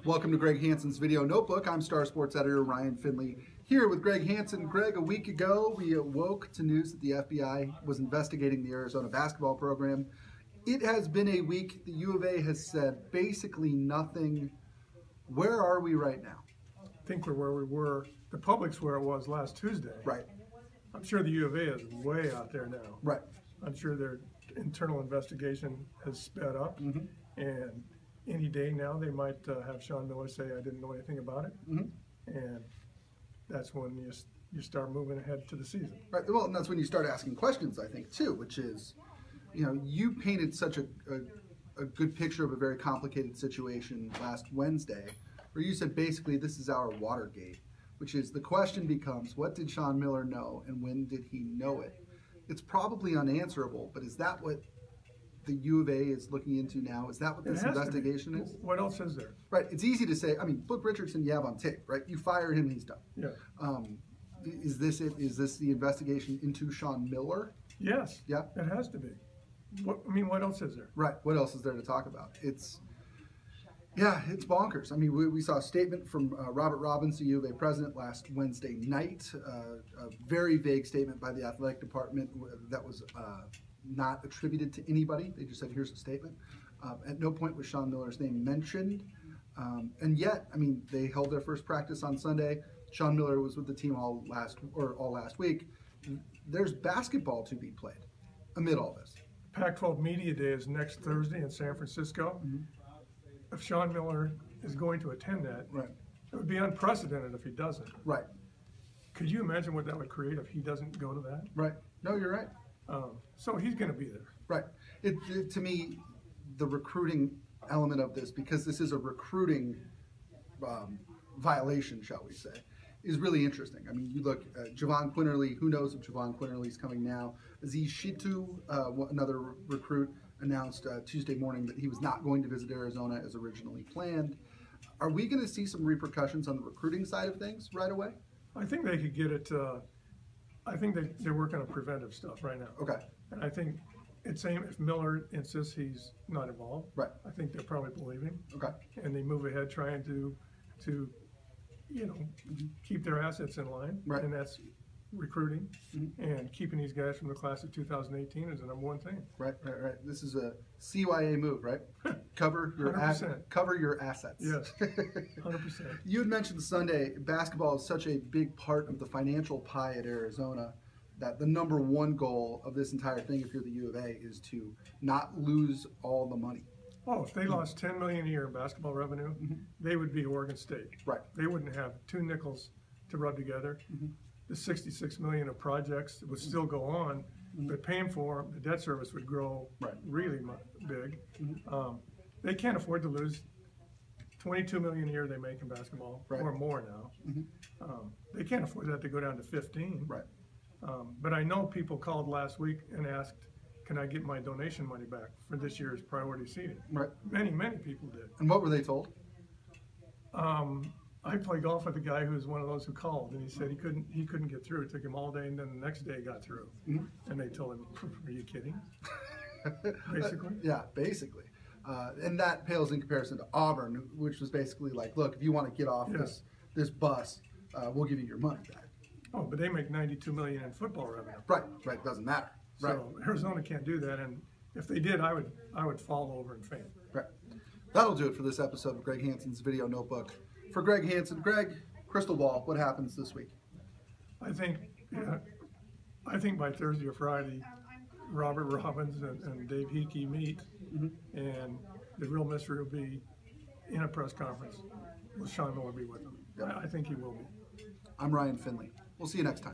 Welcome to Greg Hansen's Video Notebook. I'm Star Sports editor Ryan Finley here with Greg Hansen. Greg, a week ago we awoke to news that the FBI was investigating the Arizona basketball program. It has been a week. The U of A has said basically nothing. Where are we right now? I think we're where we were. The public's where it was last Tuesday. Right. I'm sure the U of A is way out there now. Right. I'm sure their internal investigation has sped up, and any day now they might have Sean Miller say, I didn't know anything about it, and that's when you start moving ahead to the season. Right. Well, and that's when you start asking questions, I think, too, which is, you painted such a good picture of a very complicated situation last Wednesday, where you said basically this is our Watergate, which is the question becomes, what did Sean Miller know and when did he know it? It's probably unanswerable, but is that what the U of A is looking into now? Is that what this investigation is? What else is there? Right. It's easy to say. I mean, Book Richardson, you have on tape, right? You fire him, he's done. Yeah. Is this it? Is this the investigation into Sean Miller? Yes. Yeah. It has to be. What else is there? Right. What else is there to talk about? It's bonkers. I mean, we saw a statement from Robert Robbins, the U of A president, last Wednesday night. A very vague statement by the athletic department that was not attributed to anybody. They just said, here's a statement. At no point was Sean Miller's name mentioned. And yet, I mean, they held their first practice on Sunday. Sean Miller was with the team all last week. There's basketball to be played amid all this. Pac-12 Media Day is next Thursday in San Francisco. If Sean Miller is going to attend that, right, it would be unprecedented if he doesn't. Right. Could you imagine what that would create if he doesn't go to that? Right. No, you're right. So he's going to be there. Right. To me, the recruiting element of this, because this is a recruiting violation, shall we say, is really interesting. I mean, you look at Javon Quinterly. Who knows if Javon Quinterly's coming now? Aziz Shitu, another recruit, announced Tuesday morning that he was not going to visit Arizona as originally planned. Are we going to see some repercussions on the recruiting side of things right away? I think they could get it. I think they're working on preventive stuff right now. Okay. And I think it's same if Miller insists he's not involved. Right. I think they're probably believing. Okay. And they move ahead trying to keep their assets in line. Right. And that's recruiting and keeping these guys from the class of 2018 is the number one thing. Right. This is a CYA move, right? Cover your assets. Yes, 100%. You had mentioned Sunday, basketball is such a big part of the financial pie at Arizona that the number one goal of this entire thing, if you're the U of A, is to not lose all the money. Oh, if they lost $10 million a year in basketball revenue, they would be Oregon State. Right. They wouldn't have two nickels to rub together. The $66 million of projects would still go on, but paying for them, the debt service would grow really big. They can't afford to lose $22 million a year they make in basketball, or more now. They can't afford that to go down to 15. Right. But I know people called last week and asked, can I get my donation money back for this year's priority seating? Right. Many people did. And what were they told? I play golf with a guy who was one of those who called, and he said he couldn't get through. It took him all day, and then the next day he got through. And they told him, "Are you kidding?" Basically. Yeah, basically. And that pales in comparison to Auburn, which was basically like, look, if you want to get off this bus, we'll give you your money back. Oh, but they make $92 million in football revenue. Right. Doesn't matter. Right. So Arizona can't do that, and if they did, I would fall over and faint. Right. That'll do it for this episode of Greg Hansen's Video Notebook. For Greg Hansen, Greg, crystal ball, what happens this week? I think by Thursday or Friday, Robert Robbins and Dave Hickey meet, and the real mystery will be in a press conference. Will Sean Miller be with them? I think he will be. I'm Ryan Finley. We'll see you next time.